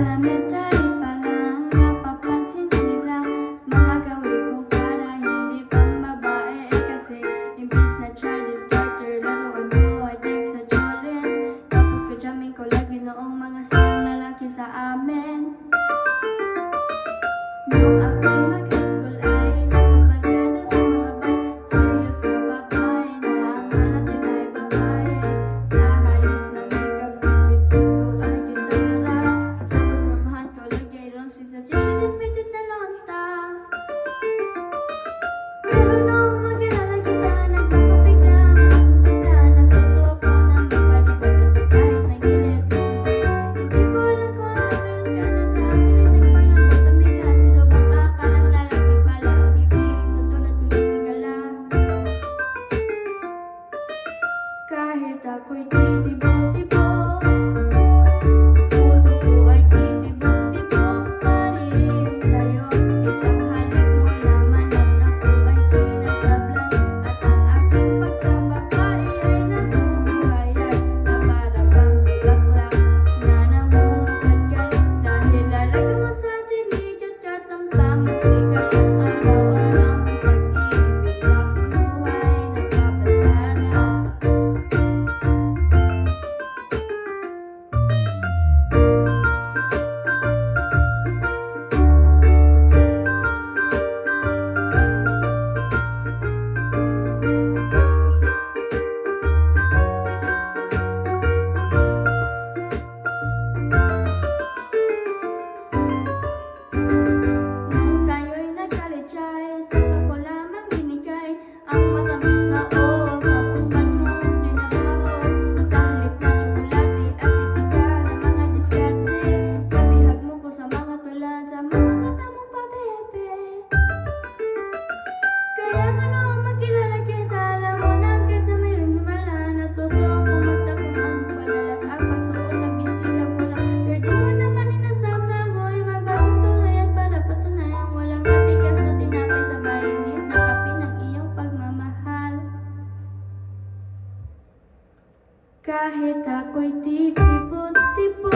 elementary pa lang, napapansin nila mga gawin ko para hindi pang babae. Kasi imbis na Chinese starter, laruan ko ay take sa challenge. Tapos kadyamin ko lagi noong mga sayang lalaki sa amin. Nung ako'y mag-high school ay napabarkada sa mga bay. Serious na babae na ang natin ay babae. Sa halip na may kabit-bit ko ay gitara. Tapos mamahan ko lagi ron si sa tissue fitted na lonta. Pero noong magkilala kita, nagpagkapig na ang bigla. Nagluto ako ng magpalibag at kahit nagilit sa sama. Hindi ko alam kung ano meron ka na sa akin ay nagpalambot ang bigla. Silubang akalang lalaki pala ang bibig sa tulad ko sinigala. Kahit ako'y titibok-tibok, puso ko ay titibok-tibok pa rin sa'yo. Isang halik mo naman at ako ay pinagtablan. At ang aking pagkababae ay nabubuhayan na para bang bulaklak na namumukadkad. Dahil lalaki mo sa dilig at katamtamang sikat ng araw-araw ang pag-ibig sa aking buhay nagpapasarap. Nung tayo'y nagkalitsyay, saka ko lamang binigay ang matamis na oo sa uban mong tinabaho. Sa halip na tsokolate at ibigay ng mga diskarte, nabihag mo ko sa mga tulad sa mga katamong pabebe. Kaya nga noong magkilala kita, alam mo na agad na mayroong himala. Natuto ako magtakuman, madalas ang pagsuot ng bestila pula. Pero di mo naman inasam na ako'y magbagong tulayan para patunayang walang matigas na tinapay sa mainit na kape ng iyong pagmamahal. Kahit ako'y titipot-tipot,